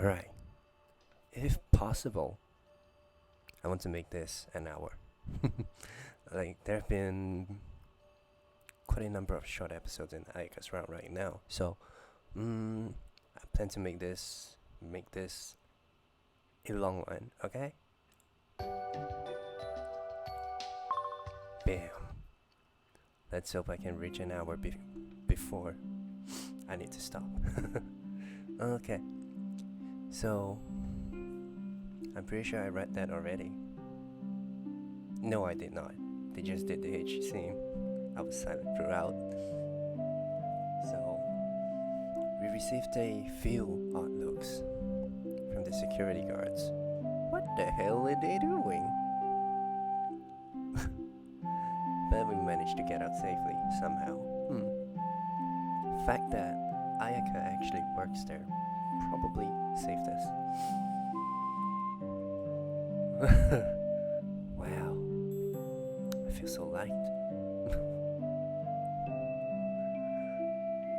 Alright, if possible, I want to make this an hour. Like, there have been quite a number of short episodes in Ayaka's round right now, so I plan to make this a long one, okay? Bam. Let's hope I can reach an hour before I need to stop. Okay, so I'm pretty sure I read that already. No, I did not. They just did the H scene. I was silent throughout. So we received a few odd looks from the security guards. What the hell are they doing? But we managed to get out safely somehow. Fact that Ayaka actually works there probably saved us. Wow, I feel so light.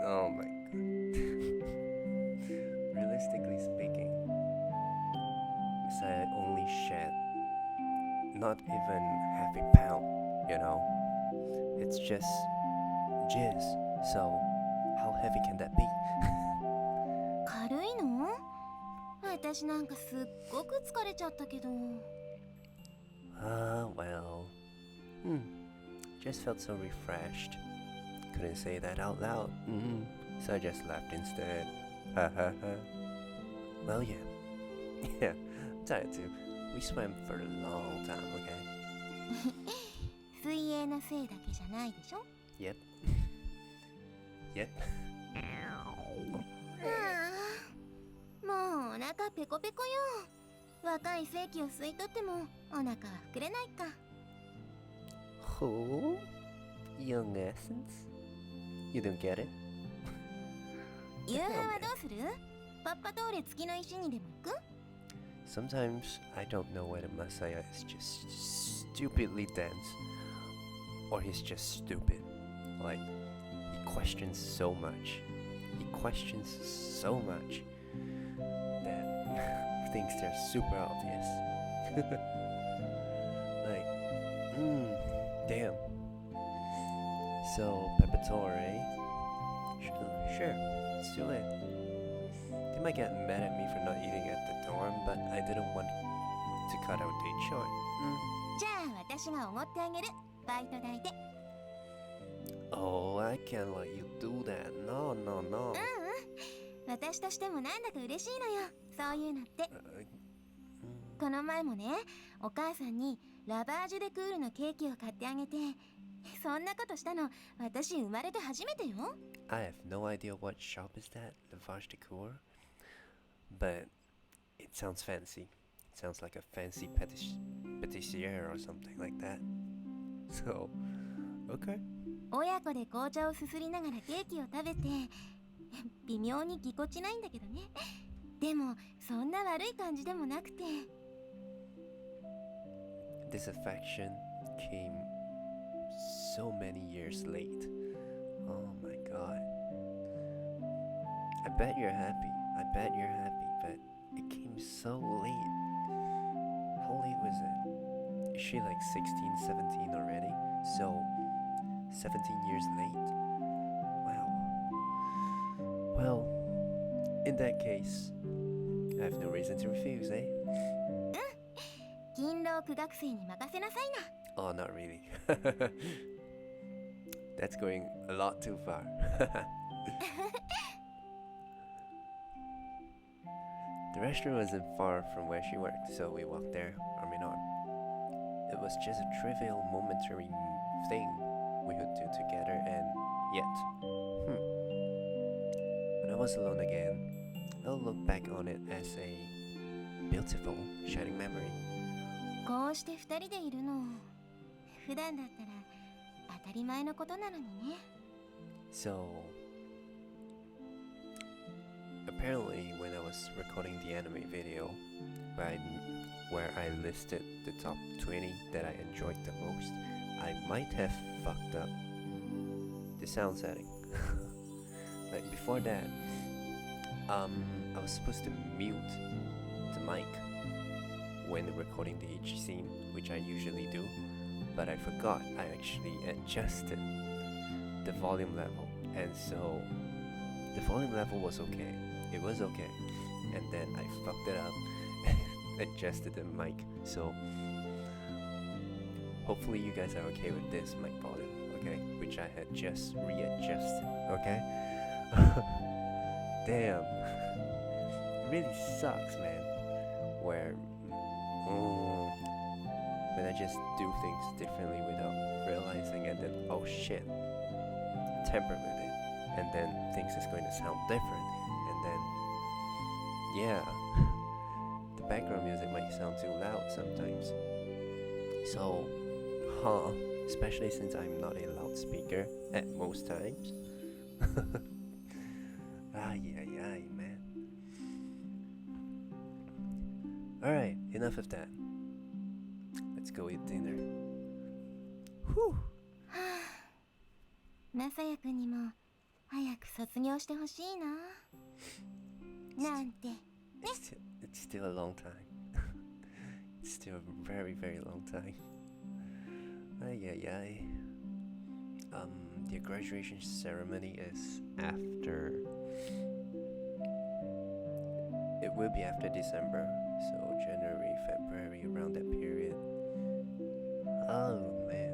Oh my god. Realistically speaking, Messiah only shed not even half a pound, you know? It's just jizz, so how heavy can that be? 軽いの？私なんかすっごく疲れちゃったけど。Well, just felt so refreshed. Couldn't say that out loud, so I just laughed instead. Ha ha ha. Well, yeah. Yeah, I'm tired too. We swam for a long time, okay? 水泳のせいだけじゃないでしょ？ Yep. Yep. もうお腹ペコペコよ。若い世紀を吸い取ってもお腹は膨れないか。Who? Young essence? You don't get it? 夕飯はどうする？パッパ通れ月の石にでも行く？ Sometimes I don't know whether Masaya is just stupidly dense or he's just stupid. Like, he questions so much. He questions so much that he thinks they're super obvious. Like, damn. So, Pepitore? Sure, let's do it. They might get mad at me for not eating at the dorm, but I didn't want to cut our date short. じゃあ私がおごってあげる。バイト代で。Oh, I can't let you do that. No, no, no. 私としてもなんだか嬉しいのよ。そういうのって。この前もね、お母さんにラバージュデクールのケーキを買ってあげて、そんなことしたの私生まれて初めてよ。I have no idea what shop is that, Lavage de Cour, but it sounds fancy. It sounds like a fancy patissiere or something like that. So, okay. 親子で紅茶をすすりながらケーキを食べて、微妙にぎこちないんだけどね。でもそんな悪い感じでもなくて。This affection came so many years late. Oh my god. I bet you're happy, but it came so late. How late was it? Is she like 16, 17 already? So, 17 years late? Wow. Well, in that case, I have no reason to refuse, eh? 勤労苦学生に任せなさいな。Oh, not really. That's going a lot too far. The restaurant wasn't far from where she worked, so we walked there arm in arm. It was just a trivial, momentary thing we could do together, and yet, when I was alone again, I'll look back on it as a beautiful, shining memory. こうして二人でいるの、普段だったら当たり前のことなのにね。So, apparently when I was recording the anime video, where I listed the top 20 that I enjoyed the most, I might have fucked up the sound setting. Like before that, I was supposed to mute the mic when recording the each scene, which I usually do, but I forgot. I actually adjusted the volume level, and so the volume level was okay. It was okay, and then I fucked it up and adjusted the mic. So hopefully you guys are okay with this mic volume, okay? Which I had just readjusted, okay? Damn. It really sucks, man. When I just do things differently without realizing, and then, oh shit, tamper with it, and then things is going to sound different, and then, yeah, the background music might sound too loud sometimes. So, especially since I'm not a loudspeaker at most times. Ay, man. Alright, enough of that. Let's go eat dinner. Whew. マサヤくんにも早く卒業してほしいな。なんて。It's still a long time. It's still a very, very long time. Ay. The graduation ceremony is after. It will be after December, so January, February, around that period. Oh man.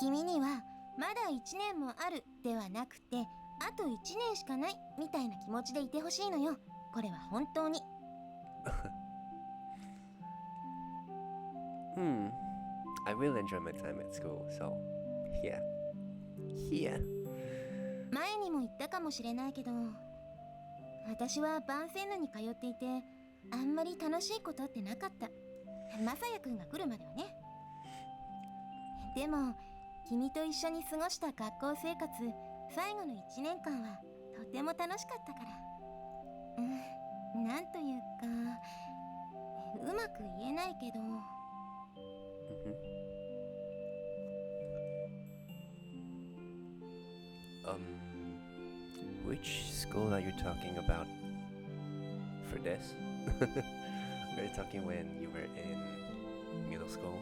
君にはまだ1年もあるではなくて、あと1年しかないみたいな気持ちでいてほしいのよ。これは本当に。I will enjoy my time at school, so yeah. 前にも言ったかもしれないけど、私はバンセンヌに通っていて、あんまり楽しいことってなかった。マサヤくんが来るまではね。でも、君と一緒に過ごした学校生活、最後の1年間はとても楽しかったから。なんというか、うまく言えないけど。Which school are you talking about for this? Were you talking when you were in middle school?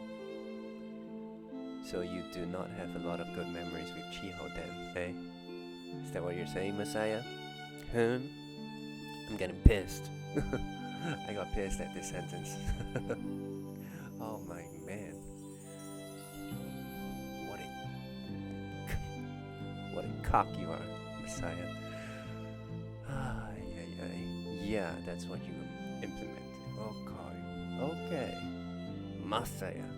So you do not have a lot of good memories with Chiho then, eh? Is that what you're saying, Messiah? I'm getting pissed. I got pissed at this sentence. Oh my man. What a cock you are, Messiah. Yeah, that's what you implemented. Oh god. Okay. Messiah.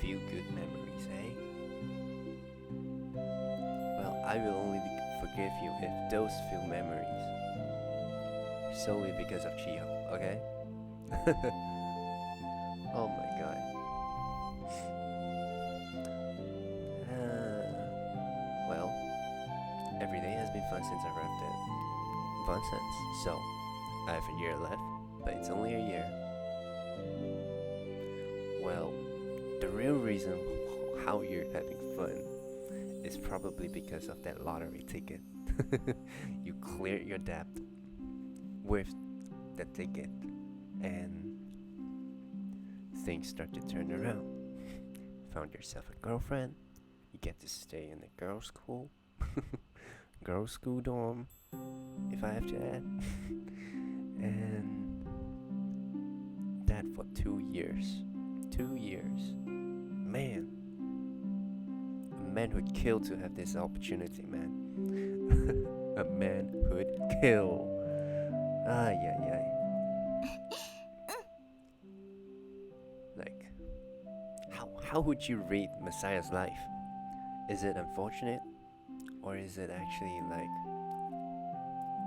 Few good memories, eh? Well, I will only forgive you if those few memories solely because of Chiho, okay? Oh my god. Well, every day has been fun since I arrived at Vincent's, so I have a year left, but it's only a year. Well, the real reason how you're having fun is probably because of that lottery ticket. You cleared your debt with the ticket, and things start to turn around. Found yourself a girlfriend. You get to stay in the girls' school. Girls' school dorm, if I have to add. And that for 2 years. 2 years. Man. A man would kill to have this opportunity, man. A man would kill. Ay. Like, how would you rate Messiah's life? Is it unfortunate? Or is it actually like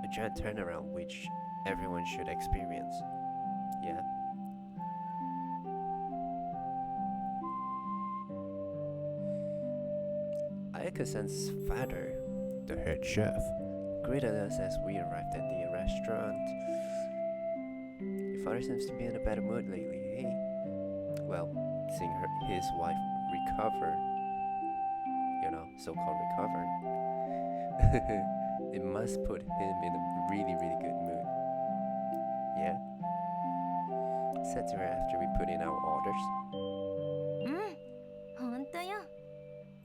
a giant turnaround which everyone should experience? Yeah. Ayaka-san's father, the head chef, greeted us as we arrived at the restaurant. Your father seems to be in a better mood lately, hey? well, seeing his wife recover, so-called recover, it must put him in a really, really good mood. Yeah? Said to her after we put in our orders. ほんとよ。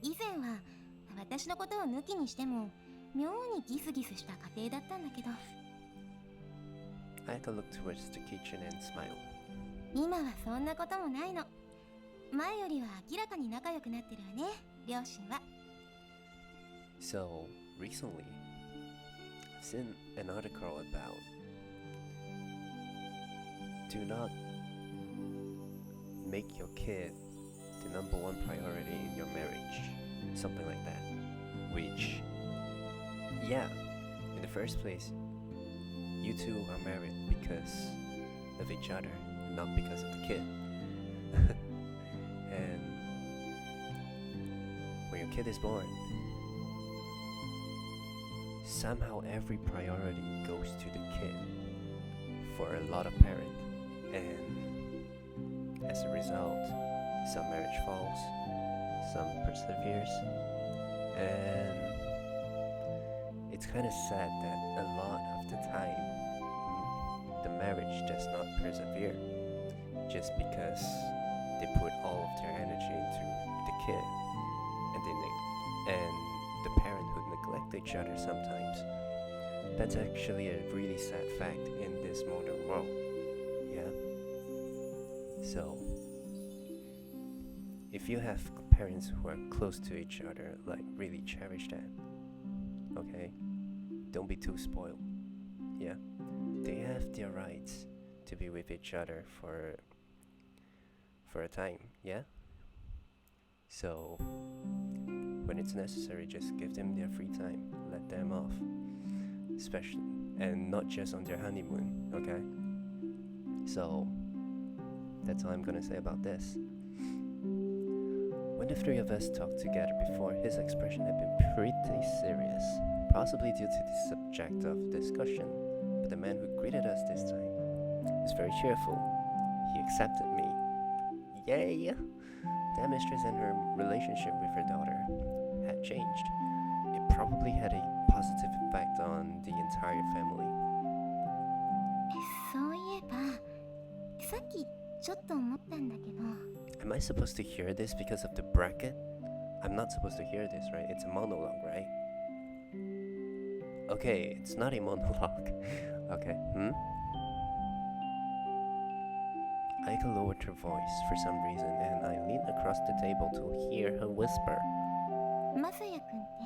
以前は私のことを抜きにしても妙にギスギスした家庭だったんだけど、 Ayaka looked towards the kitchen and smiled. 今はそんなこともないの。前よりは明らかに仲良くなってるわね、両親は。 So, recently, I've seen an article about do not make your kid the number one priority in your marriage. Something like that. Which, yeah, in the first place, you two are married because of each other, not because of the kid. And when your kid is born, somehow every priority goes to the kid for a lot of parents, and as a result, some marriage falls, some perseveres, and it's kind of sad that a lot of the time the marriage does not persevere just because they put all of their energy into the kid, and the parent who neglect each other sometimes. That's actually a really sad fact in this modern world. Yeah. So, if you have parents who are close to each other, like really cherish that. Okay? Don't be too spoiled. Yeah. They have their rights to be with each other for a time, yeah? So, when it's necessary, just give them their free time. Let them off. Especially, and not just on their honeymoon, okay? So, that's all I'm gonna say about this. When the three of us talked together before, his expression had been pretty serious, possibly due to the subject of discussion. But the man who greeted us this time was very cheerful. He accepted me. Yay! The mistress and her relationship with her daughter had changed. It probably had a positive effect on the entire family. そういえば、さっきちょっと思ったんだけど。 Am I supposed to hear this because of the bracket? I'm not supposed to hear this, right? It's a monologue, right? Okay, it's not a monologue. Okay, Ayaka lowered her voice for some reason, and I leaned across the table to hear her whisper. まさやくんって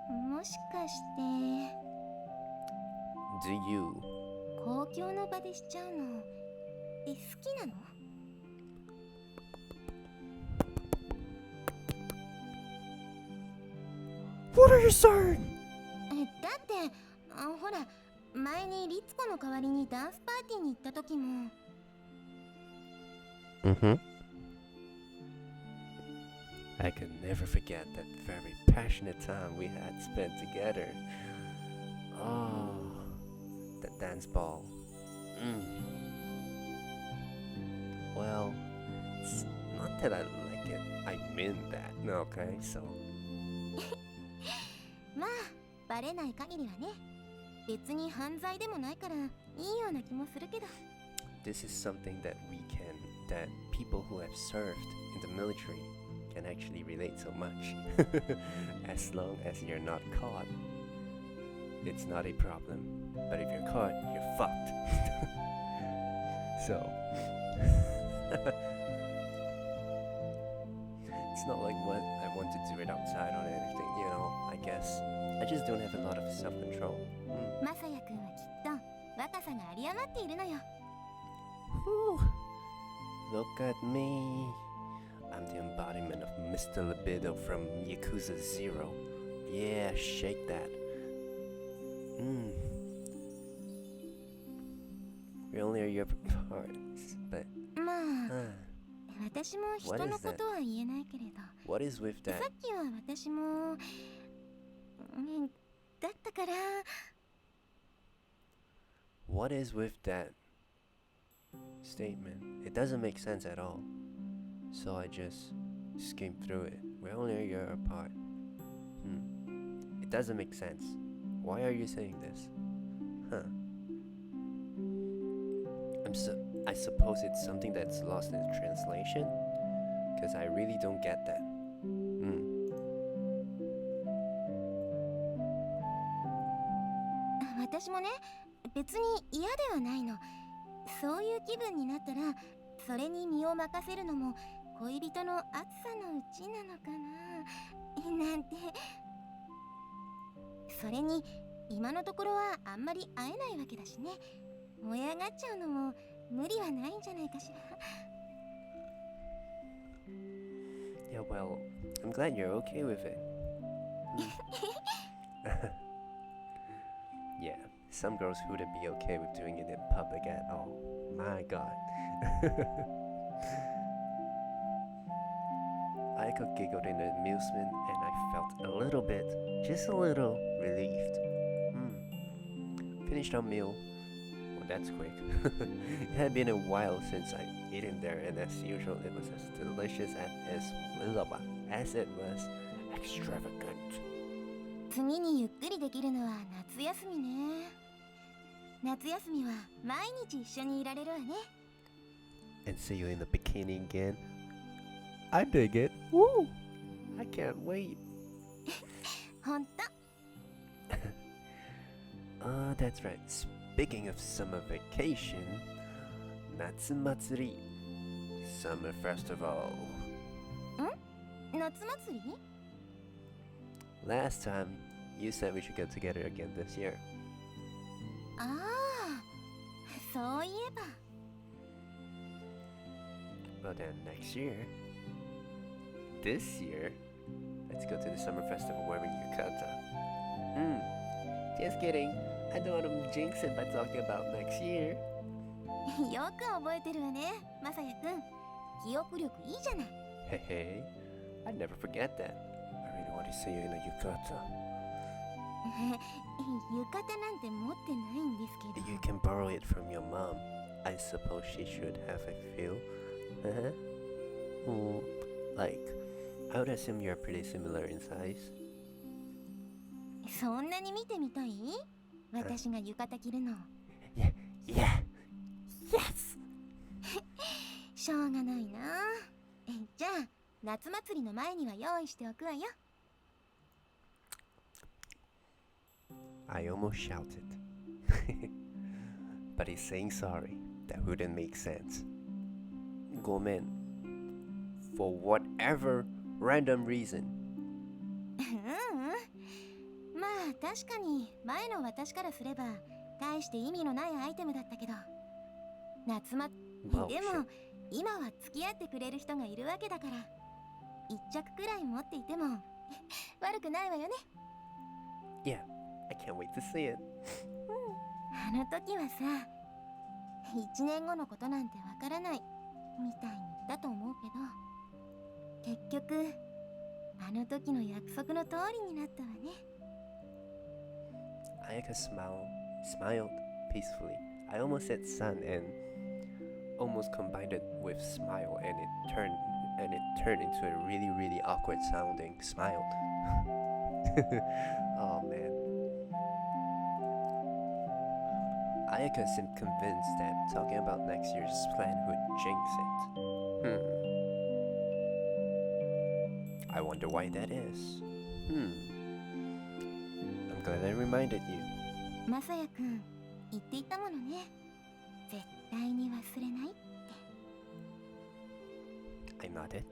もしかして Do you? 公共の場でしちゃうの好きなの？ What are you saying? だってほら前にリツコの代わりにダンスパーティーに行った時も I could never forget that very passionate time we had spent together. Oh, that dance ball. Well, it's not that I like it. I mean that, okay? So. まあバレない限りはね別に犯罪でもないからいいような気もするけど This is something that people who have served in the military can actually relate so much. As long as you're not caught, it's not a problem. But if you're caught, you're fucked. So, it's not like what I want to do it outside or anything, I guess. I just don't have a lot of self-control. まさやくんはきっと若さが有り余っているのよ Whew. Look at me. I'm the embodiment of Mr. Libido from Yakuza 0. Yeah, shake that. We only are your parts, but まあ私も人のことは言えないけれど what is with さ that? っきは私もだったから What is with that statement? It doesn't make sense at all. so I just skimmed through it. We're only a year apart. It doesn't make sense. Why are you saying this? Huh. I suppose it's something that's lost in translation? Because I really don't get that. 私もね、別に嫌ではないの。そういう気分になったら、それに身を任せるのも恋人の熱さのうちなのかななんて。それに今のところはあんまり会えないわけだしね。燃え上がっちゃうのも無理はないんじゃないかしら。Yeah, well, I'm glad you're okay with it. Yeah, some girls wouldn't be okay with doing it in public at all. My god. Ayaka giggled in amusement and I felt a little bit, just a little, relieved. Finished our meal. Well, that's quick. It had been a while since I'd eaten there, and as usual, it was as delicious as it was extravagant. 次にゆっくりできるのは夏休みね。夏休みは毎日一緒にいられるわね。And see you in the bikini again. I dig it. Woo! I can't wait. ほんと。That's right. Speaking of summer vacation, Natsu Matsuri, Summer Festival. 夏祭り？ Last time, you said we should get together again this year. ああ、そういえば。Well then, next year, this year, let's go to the summer festival wearing yukata. Just kidding. I don't want to jinx it by talking about next year. よく覚えてるわね、まさやくん。記憶力いいじゃない。Hey, I'd never forget that. I really want to see you in a yukata. 浴衣なんて持ってないんですけど。 You can borrow it from your mom. I suppose she should have a few. Like, I would assume you're pretty similar in size. そんなに見てみたい？私が浴衣着るの。Yeah. Yes. しょうがないな。じゃあ夏祭りの前には用意しておくわよ。I almost shouted. But he's saying sorry. That wouldn't make sense. Gomen. For whatever random reason. まあ確かに前の私からすれば大して意味のないアイテムだったけど、でも今は付き合ってくれる人がいるわけだから、一着くらい持っていても悪くないわよね。Yeah, I can't wait to see it. あの時はさ、1年後のことなんてわからないみたいに言ったと思うけど、結局あの時の約束の通りになったわね。Ayaka smiled peacefully. I almost said sun and almost combined it with smile, and it turned into a really, really awkward sounding smile. Oh man. Ayaka seemed convinced that talking about next year's plan would jinx it. I wonder why that is. I'm glad I reminded you. まさやくん、言っていたものね。絶対に忘れないって。I nodded.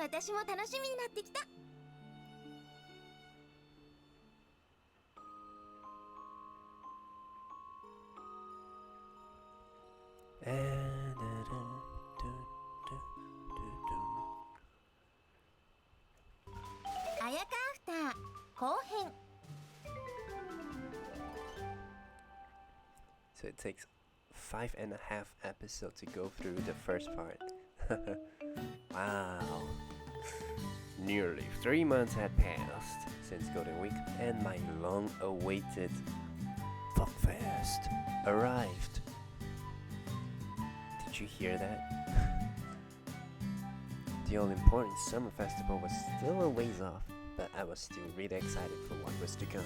私も楽しみになってきた。あやかアフター後編。 So it takes 5.5 episodes to go through the first part. Wow. Nearly 3 months had passed since Golden Week, and my long-awaited Fuckfest arrived. Did Did you hear that? The all-important summer festival was still a ways off, but I was still really excited for what was to come.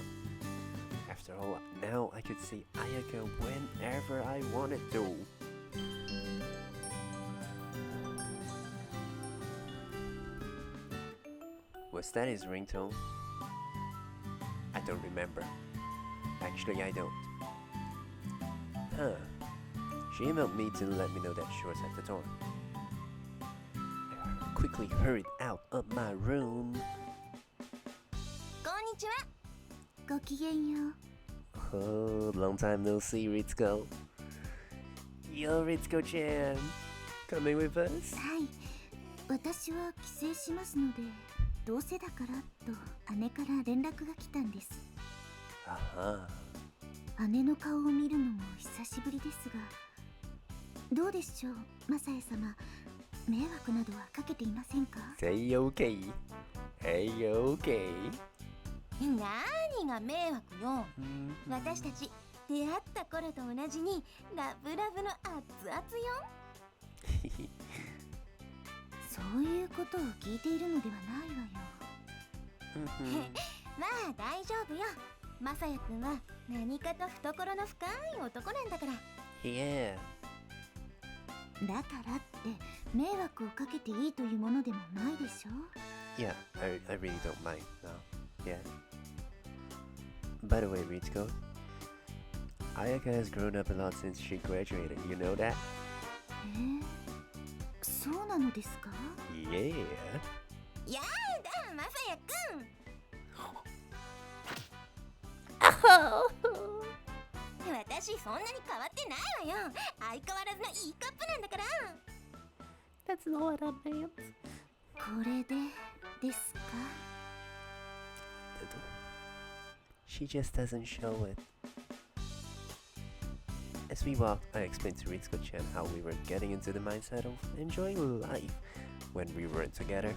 After all, now I could see Ayaka whenever I wanted to. Was that his ringtone? I don't remember. Actually, I don't. Huh. She emailed me to let me know that she was at the door. I quickly hurried out of my room. こんにちは。ごきげんよう。 Oh, long time no see, Ritsuko. Yo, Ritsuko-chan. Coming with us? はい。私は帰省しますので、どうせだからと姉から連絡が来たんです。姉の顔を見るのも久しぶりですが、どうでしょう、マサエ様。迷惑などはかけていませんか？ Say okay. Hey, okay. 何が迷惑よ。私たち出会った頃と同じにラブラブの熱々よ。そういうことを聞いているのではないわよ。まあ大丈夫よ。マサヤくんは何かと懐の深い男なんだから。Yeah. だからって迷惑をかけていいというものでもないでしょ。 Yeah, I really don't mind now. Yeah. By the way, Ritsuko, Ayaka has grown up a lot since she graduated. You know that? そうなのですか？ Yeah. やだ、マサヤくん。私そんなに変わってないわよ。相変わらずのいいカップなんだから。 That's not what I meant. これでですか？ She just doesn't show it. As we walked, I explained to Ritsuko-chan how we were getting into the mindset of enjoying life when we weren't together.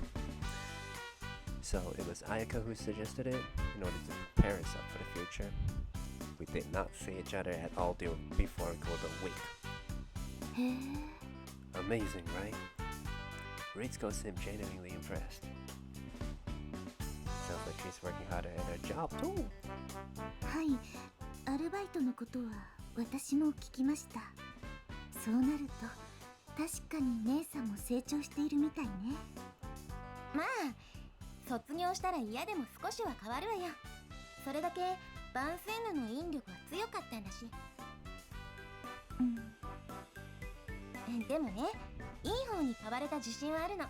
So it was Ayaka who suggested it in order to prepare us up for the future. We did not see each other at all before Golden Week. へえ。 Amazing, right? Ritsuko seemed genuinely impressed. Sounds like she's working harder at her job too. はい、アルバイトのことは私も聞きました。そうなると確かに姉さんも成長しているみたいね。まあ卒業したら嫌でも少しは変わるわよ。それだけバンセーヌの引力は強かったんだし。でもね、いい方に変われた自信はあるの。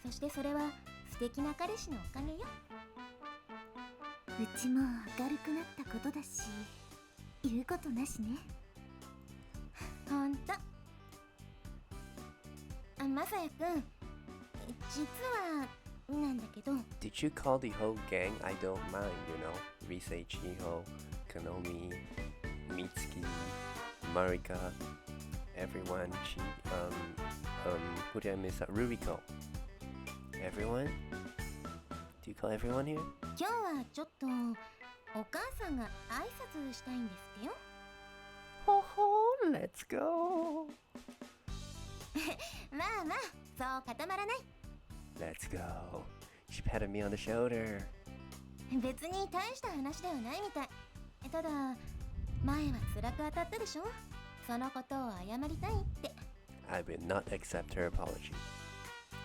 そしてそれは素敵な彼氏のおかげよ。うちも明るくなったことだし、言うことなしね。ほんと。マサヤくん、実はなんだけど。 Did you call the whole gang? I don't mind, you know. Risei, Chiho, Konomi, Mitsuki, Marika, everyone. Who did I miss out? Ruriko. Everyone? Do you call everyone here? 今日はちょっとお母さんが挨拶したいんですってよ。Ho ho, let's go. まあまあ、そう固まらない。 Let's go. She patted me on the shoulder. 別に大した話ではないみたい。ただ前は辛く当たったでしょ。そのことを謝りたいって。 I will not accept her apology.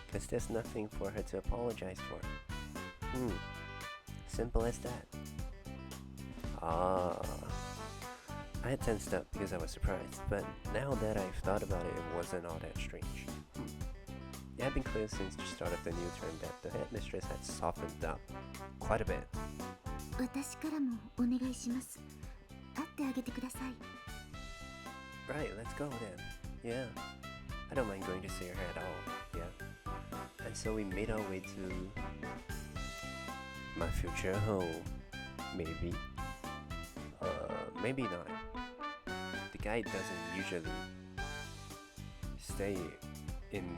Because there's nothing for her to apologize for. Simple as that. I had tensed up because I was surprised, but now that I've thought about it, it wasn't all that strange. It had been clear since the start of the new term that the headmistress had softened up quite a bit. 私からもお願いします。会ってあげてください。 Right, let's go then. Yeah. I don't mind going to see her at all. Yeah. And so we made our way to my future home. Maybe. Maybe not. The guy doesn't usually stay in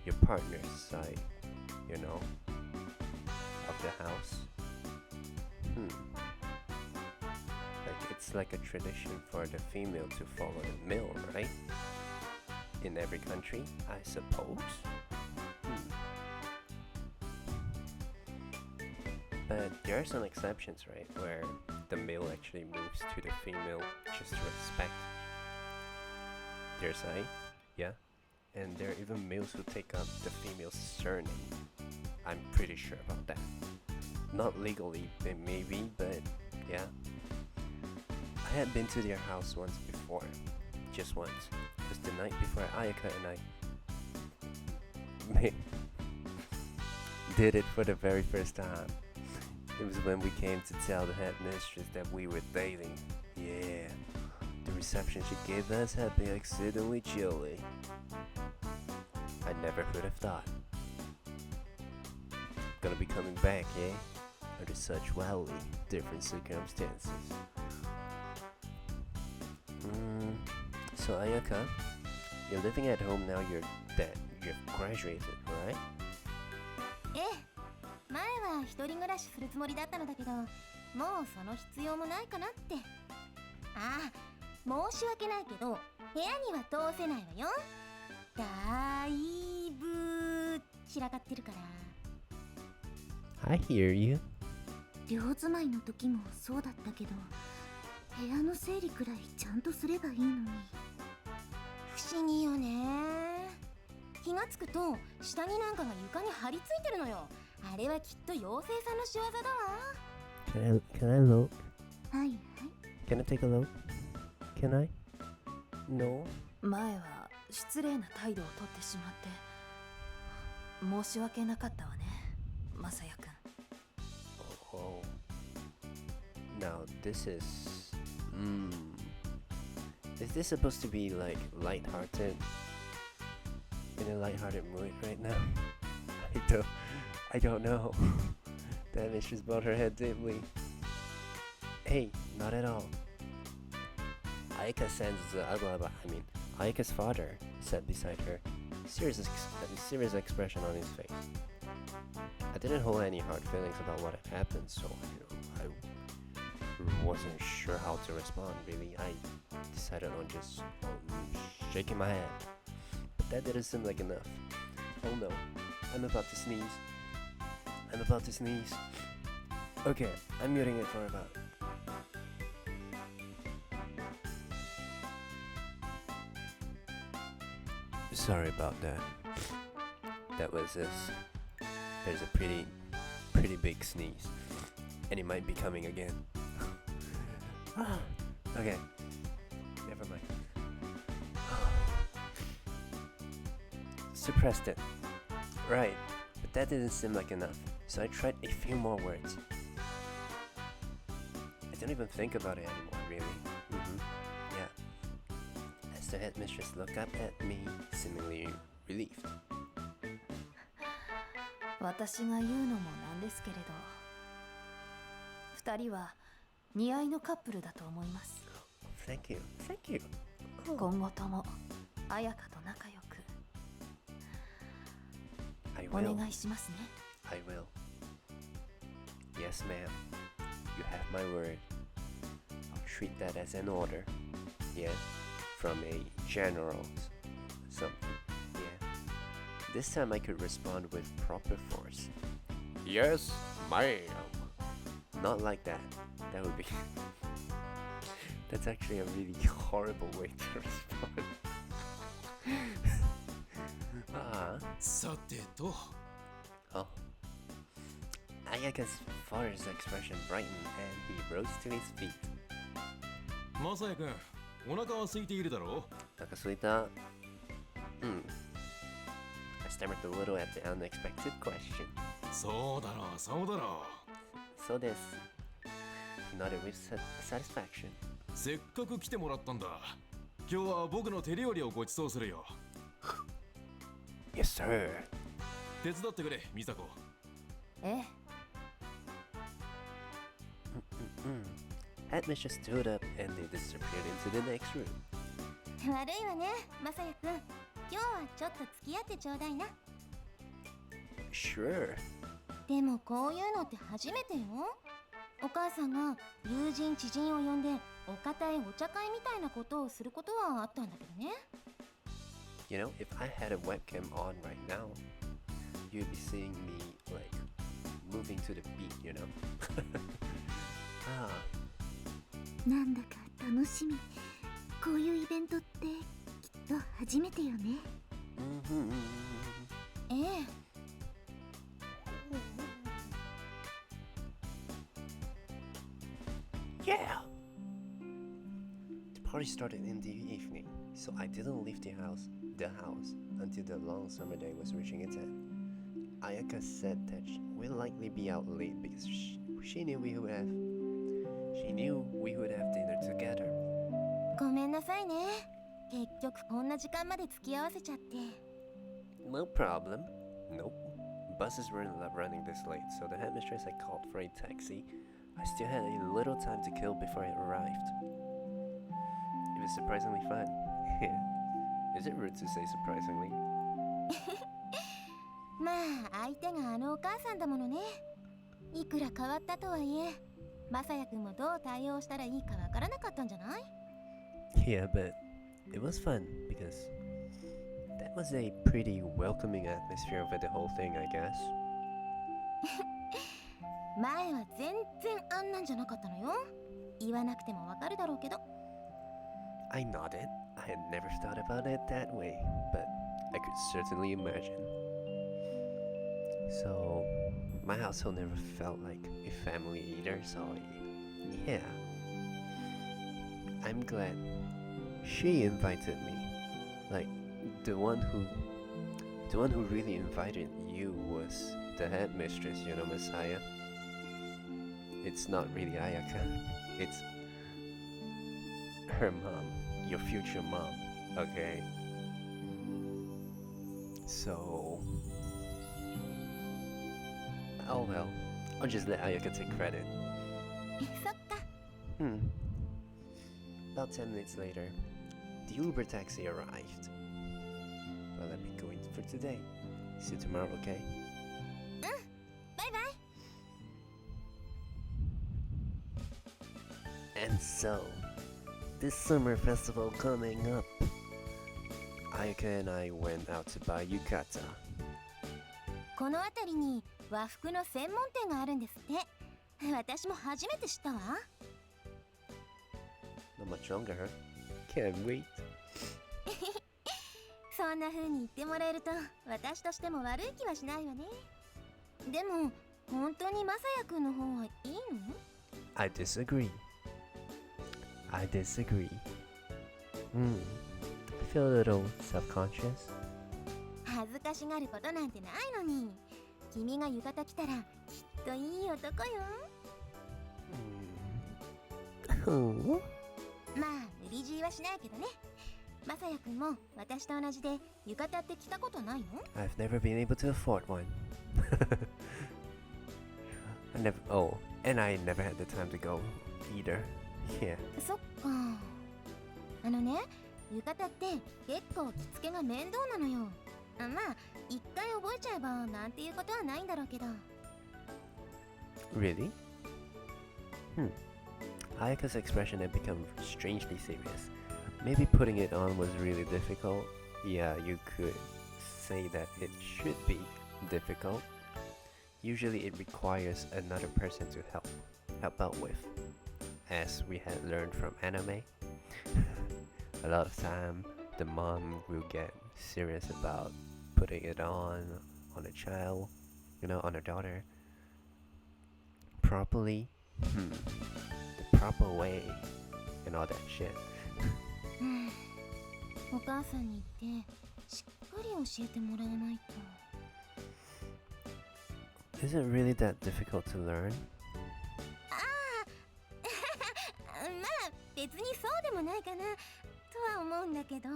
your partner's side, you know, of the house. Like it's like a tradition for the female to follow the male, right? In every country, I suppose. But there are some exceptions, right? Where the male actually moves to the female just to respect their side, yeah? And there are even males who take up the female's surname. I'm pretty sure about that. Not legally, maybe, but yeah. I had been to their house once before. Just once. It was the night before Ayaka and I did it for the very first time. It was when we came to tell the headmistress that we were dating. Yeah. The reception she gave us had been exceedingly chilly. I never would have thought. Gonna be coming back, eh? Under such wildly different circumstances. So Ayaka, you're living at home now you've graduated, right? ええ、前は一人暮らしするつもりだったのだけど、もうその必要もないかなって。ああ、申し訳ないけど、部屋には通せないわよ。だいぶ散らかってるから。 I hear you. 寮住まいの時もそうだったけど、部屋の整理くらいちゃんとすればいいのに。不思議よね。気がつくと下着なんかが床に張り付いてるのよ。あれはきっと妖精さんの仕業だわ。Can I look? はいはい。Can I take a look? Can I? No. 前は失礼な態度をとってしまって申し訳なかったわね、マサヤくん。Oh. Now this is... Is this supposed to be like lighthearted? In a lighthearted mood right now? I don't know. That mistress bowed her head deeply. Hey, not at all. Ayaka Ayaka's father sat beside her, serious expression on his face. I didn't hold any hard feelings about what had happened, so I wasn't sure how to respond. Really, I decided on just shaking my head. But that didn't seem like enough. Oh no, I'm about to sneeze. Okay, I'm muting it for about. Sorry about that. That was this. There's a pretty big sneeze, and it might be coming again. Okay, never mind. Suppressed it. Right, but that didn't seem like enough, so I tried a few more words. I don't even think about it anymore, really. Yeah. As the headmistress looked up at me, seemingly relieved. 私が言うのもなんですけれど、二人は似合いのカップルだと思います。Thank you. Thank you. 今後とも彩香と仲良く I お will. 願いしますね。I will. Yes, ma'am. You have my word. I'll treat that as an order. Yeah, from a general. Something. Yeah. This time I could respond with proper force. Yes, ma'am. Not like that. That would be. That's actually a really horrible way to respond. さてと Oh. Ayaka's father's expression brightened and he rose to his feet. マサヤ君、お腹は空いているだろう。 Nakasuita. I stammered a little at the unexpected question. そうだろう、そうだろ So this. He nodded with satisfaction. う。せっかく来てもらったんだ。今日は僕の手料理をご馳走するよ。Yes, sir. 手伝ってくれ、ミサコ。ええ。Headmistress stood up and they disappeared into the next room. 悪いわね、マサヤくん。今日はちょっと付き合ってちょうだいな。 Sure. でもこういうのって初めてよ。お母さんが友人知人を呼んでお堅いお茶会みたいなことをすることはあったんだけどね。 You know, if I had a webcam on right now, you'd be seeing me like moving to the beat, you know? Ah, なんだか楽しみ。こういうイベントってきっと初めてよね。ええ。yeah! The party started in the evening, so I didn't leave the house until the long summer day was reaching its end. Ayaka said that we'll likely be out late because she knew we would have dinner together. ごめんなさいね。結局こんな時間まで付き合わせちゃって。 No problem. Nope. Buses weren't running this late, so the headmistress had called for a taxi. I still had a little time to kill before it arrived. It was surprisingly fun. Is it rude to say surprisingly? まあ相手があのお母さんだものね。いくら変わったとはいえ、まさやくんもどう対応したらいいかわからなかったんじゃない？ Yeah, but it was fun because that was a pretty welcoming atmosphere over the whole thing, I guess. 前は全然あんなんじゃなかったのよ。言わなくてもわかるだろうけど。 I nodded. I had never thought about it that way, but I could certainly imagine. So, my household never felt like a family either, so yeah. I'm glad she invited me. Like, the one who really invited you was the headmistress, you know, Messiah. It's not really Ayaka. It's her mom, your future mom, okay? So, oh well, I'll just let Ayaka take credit. そっか。 About 10 minutes later, the Uber taxi arrived. Well, let me go in for today. See you tomorrow, okay? バイバイ。 And so, this summer festival coming up, Ayaka and I went out to buy yukata. この辺りに和服の専門店があるんですって。私も初めて知ったわ。 Not much longer, huh? Can't wait. そんな風に言ってもらえると私としても悪い気はしないわね。でも本当にまさやくんの方はいいの？ I disagree. I disagree. I feel a little self-conscious. 恥ずかしがることなんてないのに。君が浴衣着たらきっといい男よ。まあ無理強いはしないけどね。まさやくんも私と同じで浴衣って着たことないの？ I've never been able to afford one. And I never had the time to go either. Yeah. そっか。あのね、浴衣って結構着付けが面倒なのよ。まあ一回覚えちゃえばなんていうことはないんだろうけど。 Really? Ayaka's expression had become strangely serious. Maybe putting it on was really difficult. Yeah, you could say that it should be difficult. Usually it requires another person to help out with. As we had learned from anime, a lot of time the mom will get serious about putting it on a child, you know, on her daughter. Properly, the proper way, and all that shit. お母さんに言ってしっかり教えてもらわないと。 Is it really that difficult to learn? まあ別にそうでもないかなとは思うんだけど。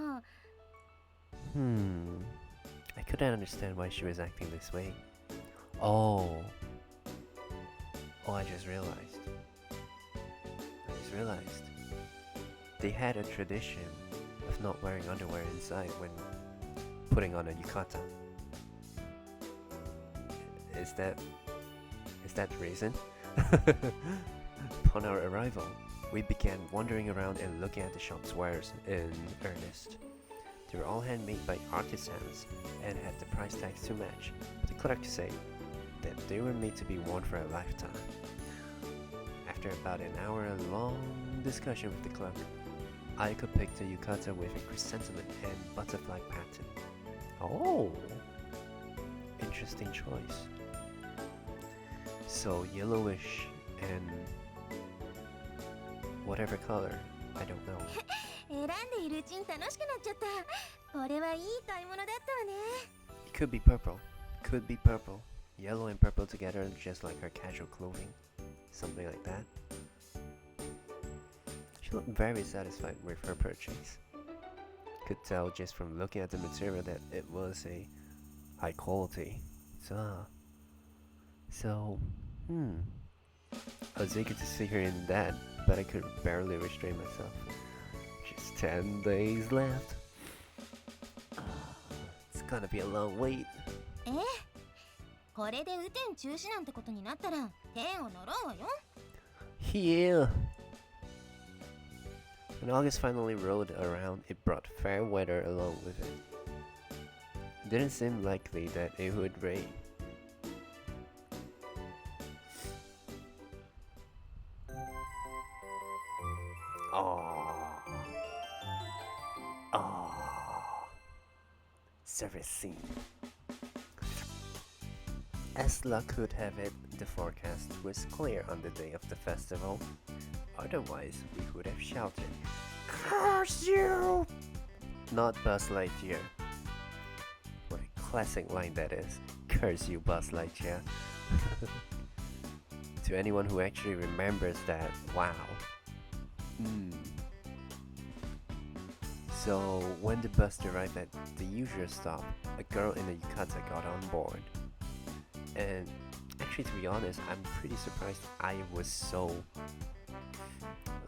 I couldn't understand why she was acting this way. Oh, I just realized. They had a tradition of not wearing underwear inside when putting on a yukata. Is that the reason? Upon our arrival, We began wandering around and looking at the shop's wares in earnest. They were all handmade by artisans and had the price tags to match. The clerk said that they were made to be worn for a lifetime. After about an hour-long discussion with the clerk, Ayaka picked a yukata with a chrysanthemum and butterfly pattern. Oh! Interesting choice. So yellowish and whatever color, I don't know. 選んでいるうちに楽しくなっちゃった。これはいい買い物だったわね。 It could be purple. Could be purple. Yellow and purple together, just like her casual clothing. Something like that. She looked very satisfied with her purchase. Could tell just from looking at the material that it was a high quality. So, I was eager to see her in that, but I could barely restrain myself. Just 10 days left. It's gonna be a long wait. ええ。これで雨天中止なんてことになったら天を乗ろうわよ。Yeah. When August finally rolled around, it brought fair weather along with it. It didn't seem likely that it would rain. Service scene. As luck could have it, the forecast was clear on the day of the festival. Otherwise, we would have shouted, "Curse you!" Not Buzz Lightyear. What a classic line that is. Curse you, Buzz Lightyear. To anyone who actually remembers that, wow. So, when the bus arrived at the usual stop, a girl in a yukata got on board. And actually, to be honest, I'm pretty surprised I was so...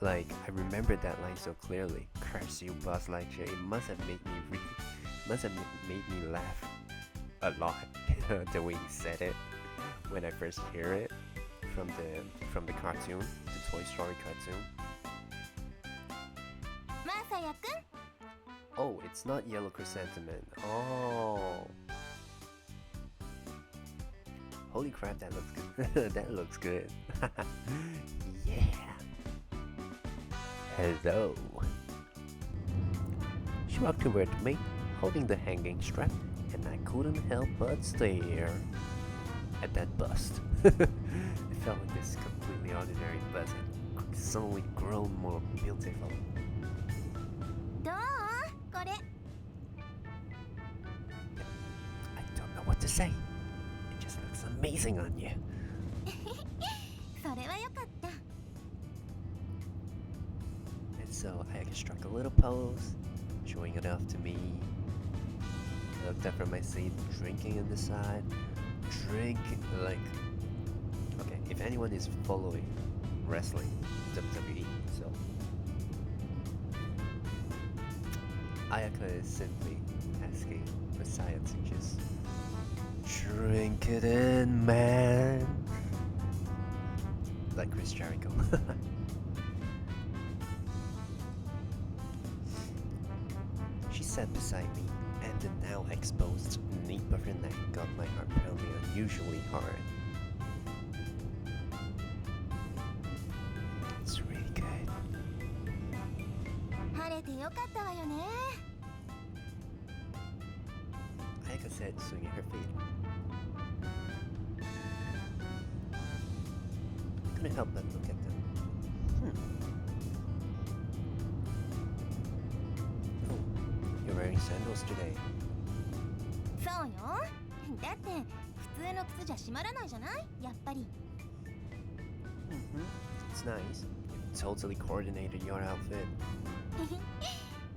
I remembered that line so clearly. Curse you, Buzz Lightyear. It must have made me laugh a lot. The way he said it when I first hear it from the cartoon, the Toy Story cartoon. Masaya-kun? Oh, it's not yellow chrysanthemum. Oh. Holy crap, that looks good. That looks good. Yeah. Hello. She walked toward me, holding the hanging strap, and I couldn't help but stare at that bust. It felt like this completely ordinary bust had suddenly grown more beautiful. どう？これ。I don't know what to say. It just looks amazing on you. それはよかった。 And so I struck a little pose, showing it off to me. I looked up from my seat, drinking on the side. Okay, if anyone is following wrestling, WWE, so Ayaka is simply asking Messiah to just drink it in, man. Like Chris Jericho. She sat beside me, and the now exposed nape of her neck got my heart pounding unusually hard. It's really good. 晴れてよかったわよね。 Ayaka said, swinging her feet. I couldn't help but look at them. Oh, you're wearing sandals today. そうよ。だって普通の靴じゃ閉まらないじゃない？やっぱり。It's nice. You totally coordinated your outfit.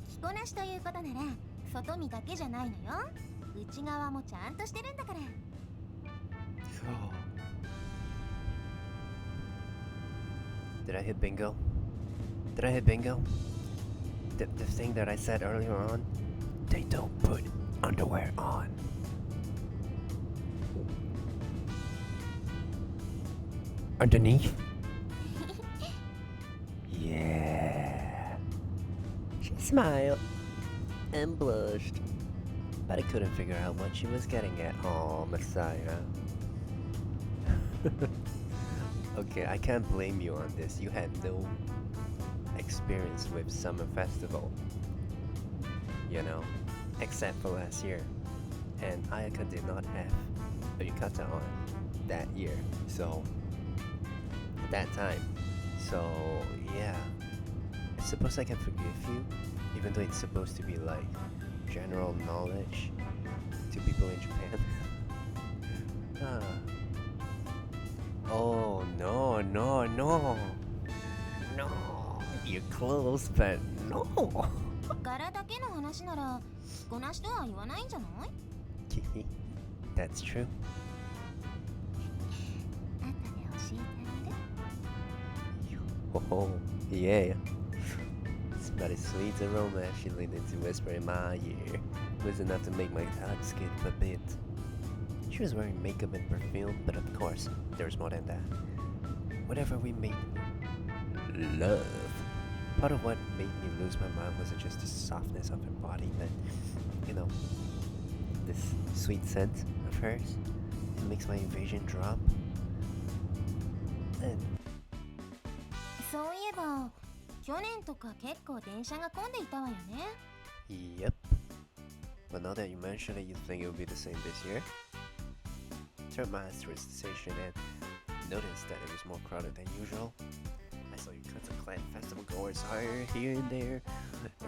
着こなしということなら外見だけじゃないのよ。内側もちゃんとしてるんだから。Did I hit bingo? Did I hit bingo? The thing that I said earlier on? They don't put underwear on. Underneath? Yeah. She smiled and blushed, but I couldn't figure out what she was getting at. Oh, Messiah. Okay, I can't blame you on this. You had no experience with Summer Festival, you know, except for last year. And Ayaka did not have a yukata on that year, so that time. So yeah, I suppose I can forgive you, even though it's supposed to be like general knowledge to people in Japan. Ah. Oh no, no, no, no! You're close, but no. 柄だけの話なら着こなしとは言わないんじゃない？ That's true. 後で教えてあげる。 Oh, yeah. Smelled a sweet aroma as she leaned in to whisper in my ear. It was enough to make my heart skip a bit. She was wearing makeup and perfume, but of course, there was more than that. Whatever we made love. Part of what made me lose my mind wasn't just the softness of her body, but, you know, this sweet scent of hers. It makes my invasion drop. And そういえば去年とか結構電車が混んでいたわよね。 yep. But now that you mention it, you think it will be the same this year? Turned my eyes towards the station and noticed that it was more crowded than usual. I saw you clad festival goers here and there,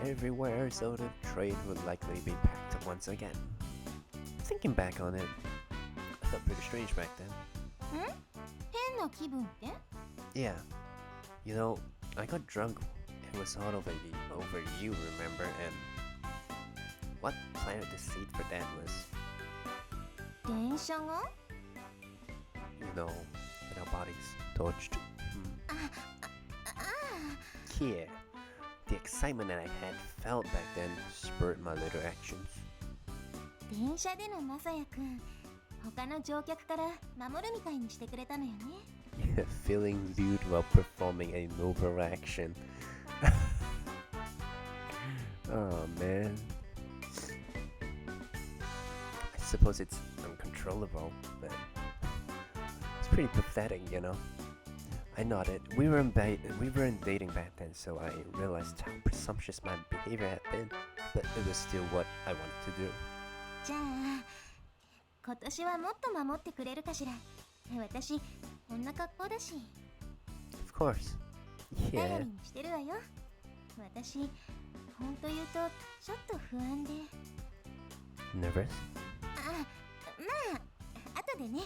everywhere, so the train would likely be packed once again. Thinking back on it, I felt pretty strange back then. 変な気分って？ Yeah, you know, I got drunk. It was all over you, remember? And what planted the seed for that was, 電車が？ you know, when our bodies touched. Yeah, the excitement that I had felt back then spurred my little actions. 電車でのマサヤくん、他の乗客から守るみたいにしてくれたのよね。 Feeling lewd while performing a noble action. Oh man. I suppose it's uncontrollable, but it's pretty pathetic, you know. I nodded. We weren't dating back then, so I realized how presumptuous my behavior had been, but it was still what I wanted to do. じゃあ、今年はもっと守ってくれるかしら。私、こんな格好だし。 Of course. 頼 Yeah. りにしてるわよ。私、本当言うとちょっと不安で。 Nervous? あ、まあ、後でね。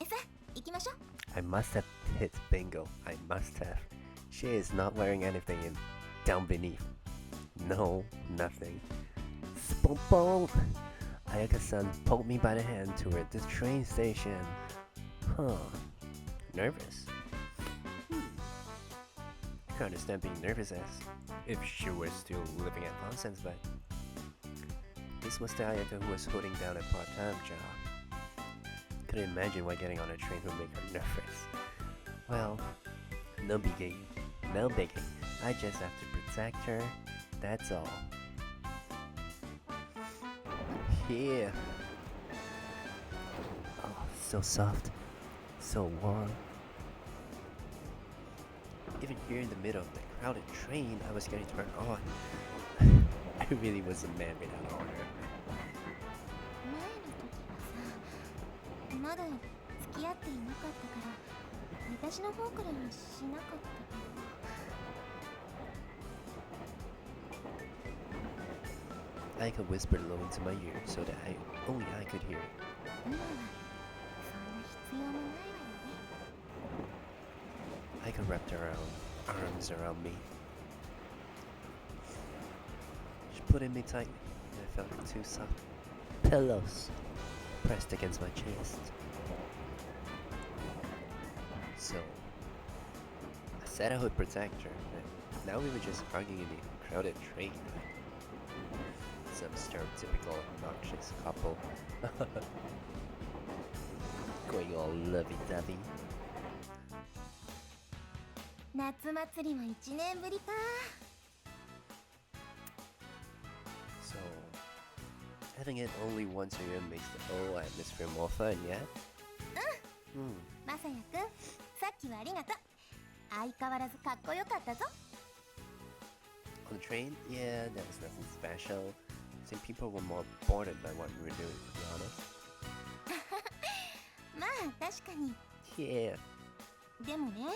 さ、行きましょう。 I must have hit bingo. I must have. She is not wearing anything in down beneath. No, nothing. Spoon. Ayaka-san pulled me by the hand toward the train station. Huh. Nervous? I can understand being nervous as if she were still living at nonsense, but this was the Ayaka who was holding down a part-time job. Couldn't imagine why getting on a train would make her nervous. Well, no biggie. No biggie. I just have to protect her. That's all. Yeah. Oh, so soft. So warm. Even here in the middle of the crowded train, I was getting turned on. I really was a man without honor. 前の時はさ、まだ付き合っていなかったから私の方からはしなかったけど。 Ayaka whispered low into my ear so that only I could hear it. 今はそんな必要もないわよね。 Ayaka wrapped her arms around me. She put in me tightly, and I felt her two soft pillows pressed against my chest. So, I said I would protect her, but now we were just arguing in the crowded train. Some stereotypical obnoxious couple. Going all lovey-dovey. 夏祭りは1年ぶりか。 So, having it only once a year makes the whole atmosphere more fun, yeah? まさやくん、さっきはありがとう。相変わらずかっこよかったぞ。 On the train? Yeah, that was nothing special. I think people were more bored by what we were doing, to be honest. まあ確かに。 Yeah. でもね、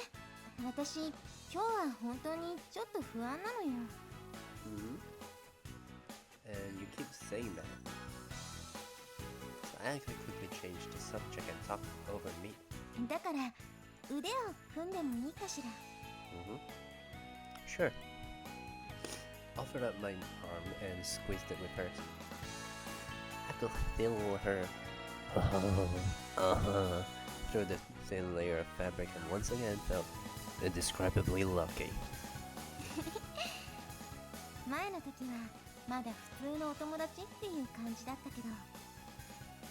私今日は本当にちょっと不安なのよ。 And you keep saying that. So Ayaka quickly changed the subject and talked over me. だから腕を組んでもいいかしら。 Sure. Offered up my arm and squeezed it with hers. I could feel her through the thin layer of fabric and once again felt indescribably lucky. 前の時はまだ普通のお友達っていう感じだったけど、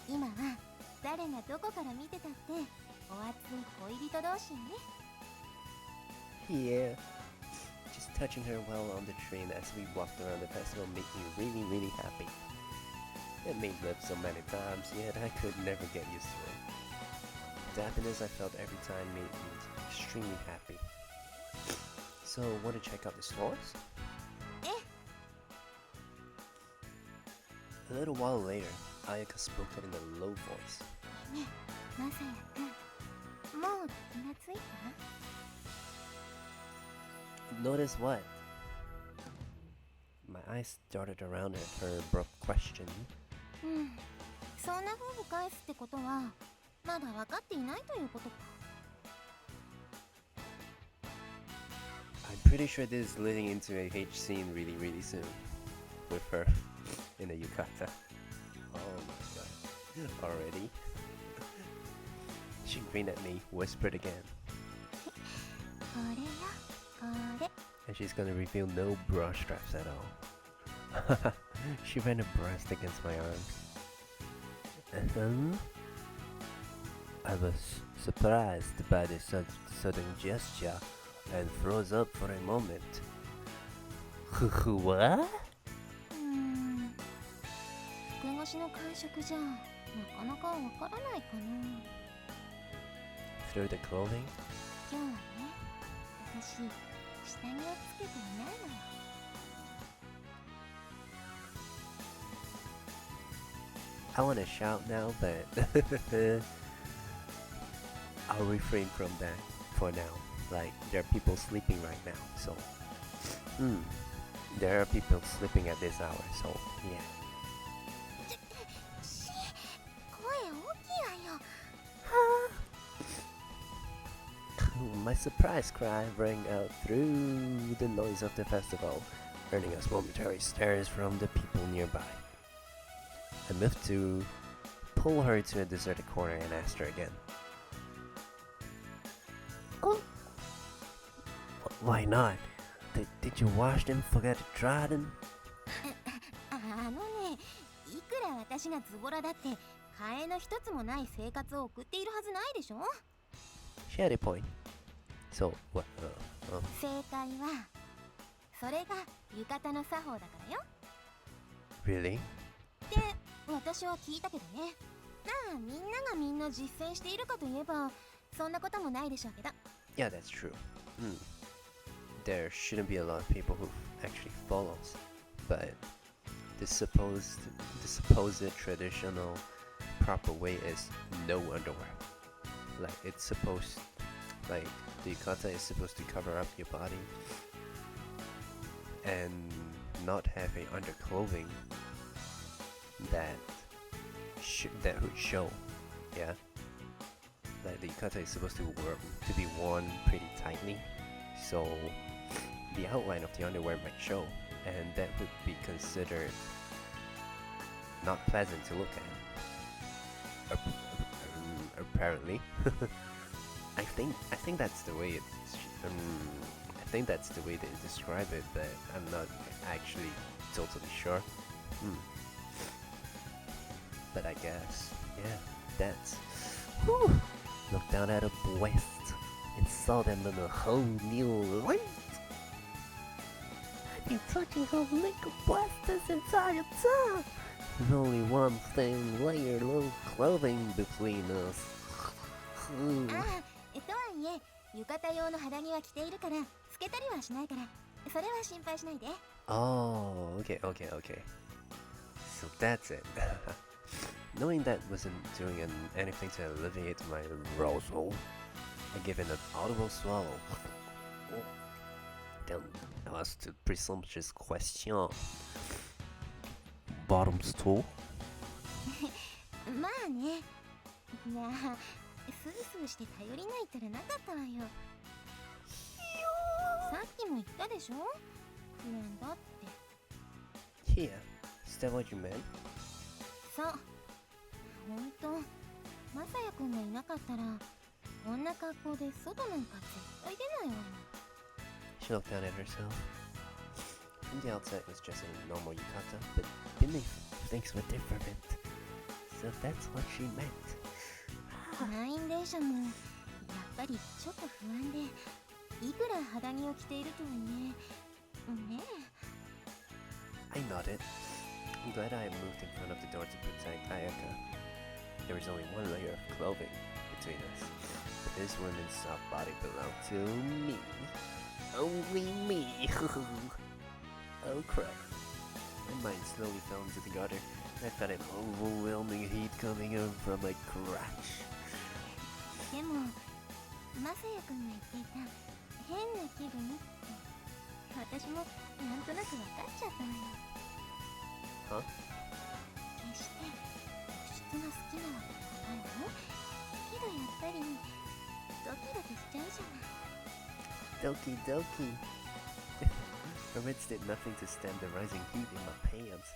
今は誰がどこから見てたってお熱い恋人同士よね。 Yeah. Just touching her while on the train as we walked around the festival made me really, really happy. It made love so many times, yet I could never get used to it. The happiness I felt every time made me extremely happy. So, want to check out the stores? A little while later, Ayaka spoke up in a low voice. ねえ、まさやくん、もう気がついた？ Notice what? My eyes darted around at her abrupt question. そんな風に返すってことはまだ分かっていないということか。 I'm pretty sure this is leading into a H scene really, really soon. With her in a yukata. Oh my god. Already? She grinned at me, whispered again. これよ、これ。 And she's gonna reveal no bra straps at all. She ran her breast against my arms. I was surprised by the sudden gesture and froze up for a moment. What? 服越しの感触じゃなかなかわからないかな。 Through the clothing? 今日はね、私下着をつけていないのよ。 I wanna shout now, but I'll refrain from that for now. Like, there are people sleeping right now, so... There are people sleeping at this hour, so yeah. 声大きいわよ。 My surprise cry rang out through the noise of the festival, earning us momentary stares from the people nearby. I moved to pull her to a deserted corner and asked her again. Oh, why not? Did you wash them? Forget to dry them? あのね、いくら私がズボラだって替えの一つもない生活を送っているはずないでしょ。 She had a point. So, what? 正解はそれが浴衣の作法だからよ。 Really? って私は聞いたけどね。まあみんながみんな実践しているかといえばそんなこともないでしょうけど。 Yeah, that's true. There shouldn't be a lot of people who actually follows, but the supposed traditional proper way is no underwear. Like it's supposed, like the yukata is supposed to cover up your body and not have a underclothing that would show. Yeah. Like the yukata is supposed to be worn pretty tightly, so the outline of the underwear might show, and that would be considered not pleasant to look at. Apparently, I think that's the way I think that's the way they describe it, but I'm not actually totally sure. But I guess, yeah, that's. Whew. Look down at her waist. and saw them in a whole new light. I've been touching her little breast this entire time. There's only one thin layer of clothing between us. ああ、とはいえ浴衣用の肌着は着ているから透けたりはしないからそれは心配しないで。 Oh, okay. So that's it. Knowing that wasn't doing anything to alleviate my arousal, I gave an audible swallow. Then asked a presumptuous question. Bottom stool? まあね。いやスースーして頼りないったらなかったわよ。さっきも言ったでしょ、不安だって。 Yeah, is that what you meant? そう、ほんとマサヤくんがいなかったらこんな格好で外なんか絶対出ないわよ。 She looked down at herself. From the outside it was just a normal yukata, but beneath things were different. So that's what she meant. 満員電車もやっぱりちょっと不安で、いくら肌着を着ているとはいえねえ。 I nodded. I'm glad I moved in front of the door to protect Ayaka. There was only one layer of clothing between us, but this woman's soft body belonged to me. Only me. Oh crap. My mind slowly fell into the gutter, and I felt an overwhelming heat coming up from my crotch. でもマサヤくんが言っていた変な気分って私もなんとなく分かっちゃったのよ。 Huh? 決して物質が好きなわけじゃないのけどやっぱりドキドキしちゃうじゃない。 Doki doki. From it did nothing to stand the rising heat in my pants.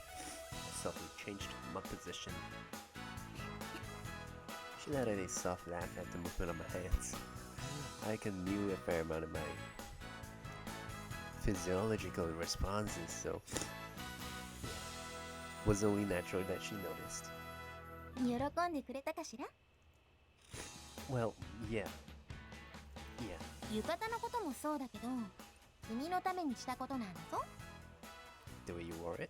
I softly changed my position. She let out a soft laugh at the movement of my hands. I knew a fair amount of my physiological responses, so it was only natural that she noticed. 喜んでくれたかしら。 Well, yeah. 浴衣のこともそうだけど君のためにしたことなんだぞ。 The way you wore it?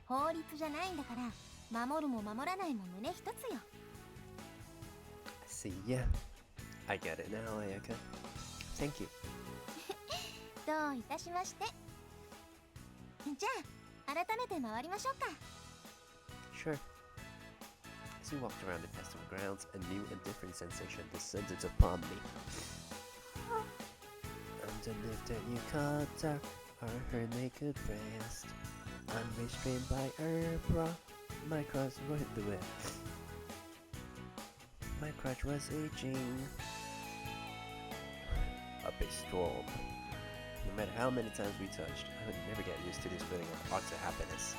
法律じゃないんだから守るも守らないも胸一つよ。 See, yeah. I get it now, Ayaka. Thank you. どういたしまして。じゃあ改めて回りましょうか。 Sure. As we walked around the festival grounds, a new and different sensation descended upon me. Underneath the yukata are her naked breast, unrestrained by her bra. My crotch was the way. My crotch was aging up a storm. No matter how many times we touched, I would never get used to this feeling of utter happiness.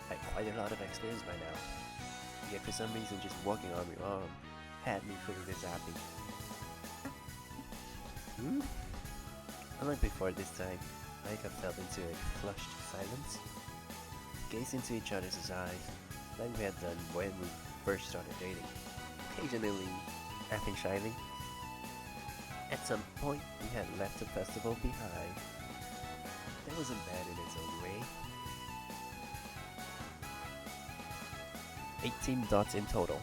I had quite a lot of experience by now. Yet for some reason just walking on your arm had me feeling this happy. Unlike before this time, Ayaka fell into a flushed silence. Gazed into each other's eyes, like we had done when we first started dating. Occasionally, laughing shyly. At some point, we had left the festival behind. That wasn't bad in its own way. 18 dots in total.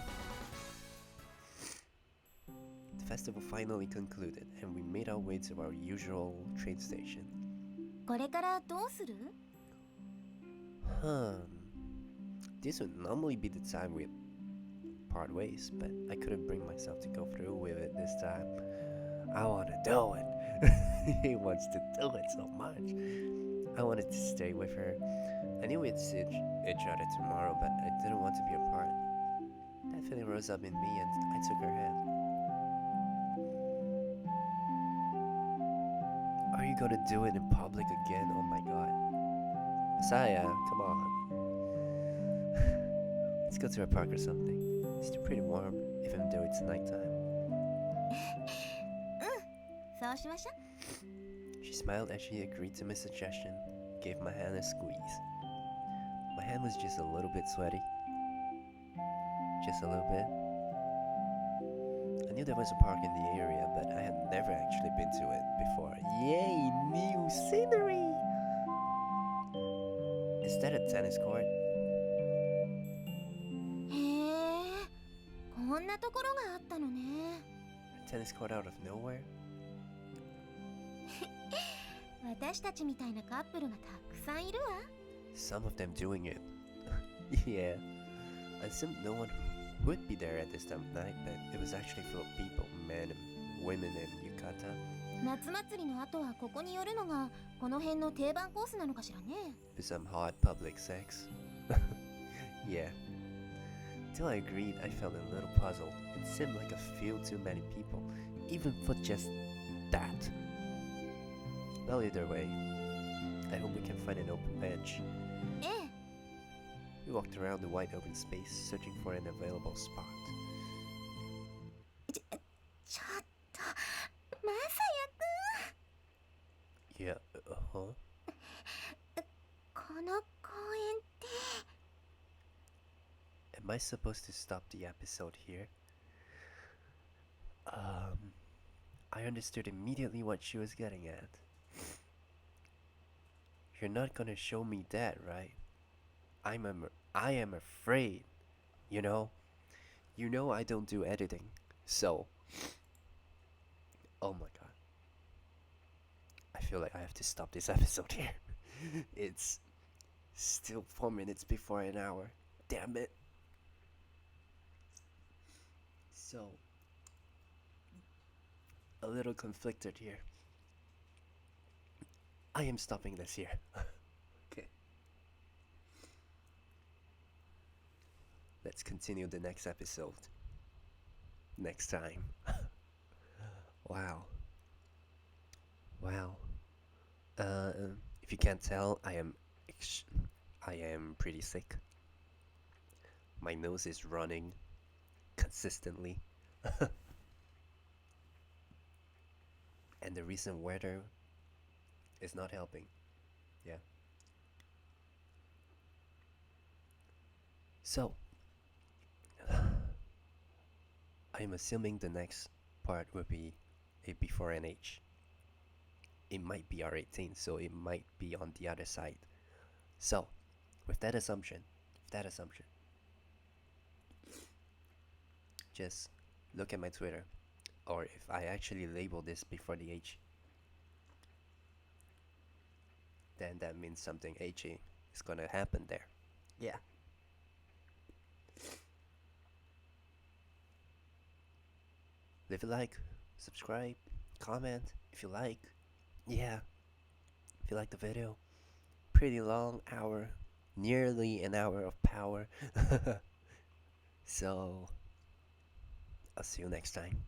The festival finally concluded, and we made our way to our usual train station. これからどうする？ This would normally be the time we'd part ways, but I couldn't bring myself to go through with it this time. I want to do it. He wants to do it so much. I wanted to stay with her. I knew we'd see each other tomorrow, but I didn't want to be apart. That feeling rose up in me, and I took her hand. Are you gonna do it in public again? Oh my god. Saya, come on. Let's go to a park or something. It's still pretty warm, even though it's nighttime. そうしましょ。 She smiled as she agreed to my suggestion, gave my hand a squeeze. My hand was just a little bit sweaty. Just a little bit. I knew there was a park in the area, but I had never actually been to it before. Yay, new scenery! Is that a tennis court? へえ、こんなところがあったのね。 A tennis court out of nowhere? 私たちみたいなカップルがたくさんいるわ。 Some of them doing it. Yeah. I assumed no one would be there at this time of night, but it was actually full of people, men and women and yukata. 夏祭りの後はここに寄るのがこの辺の定番コースなのかしらね。 With some hot public sex. Yeah. Till I agreed, I felt a little puzzled. It seemed like a few too many people, even for just that. Well, either way, I hope we can find an open bench. ええ、 We walked around the wide open space, searching for an available spot. ちょっとまさや Yeah, huh? くん、この公園って Am I supposed to stop the episode here? I understood immediately what she was getting at. You're not gonna show me that, right? I am afraid. You know I don't do editing, so. Oh my god. I feel like I have to stop this episode here. It's still 4 minutes before an hour. Damn it. So, a little conflicted here. I am stopping this here. Okay. Let's continue the next episode. Next time. Wow. Wow. If you can't tell, I am pretty sick. My nose is running consistently. And the recent weather is not helping. Yeah. So, I'm assuming the next part will be a before NH. It might be R18, so it might be on the other side. So, with that assumption, just look at my Twitter, or if I actually label this before the H, then that means something HE is gonna happen there. Yeah. Leave a like, subscribe, comment if you like. Yeah. If you like the video. Pretty long hour, nearly an hour of power. So, I'll see you next time.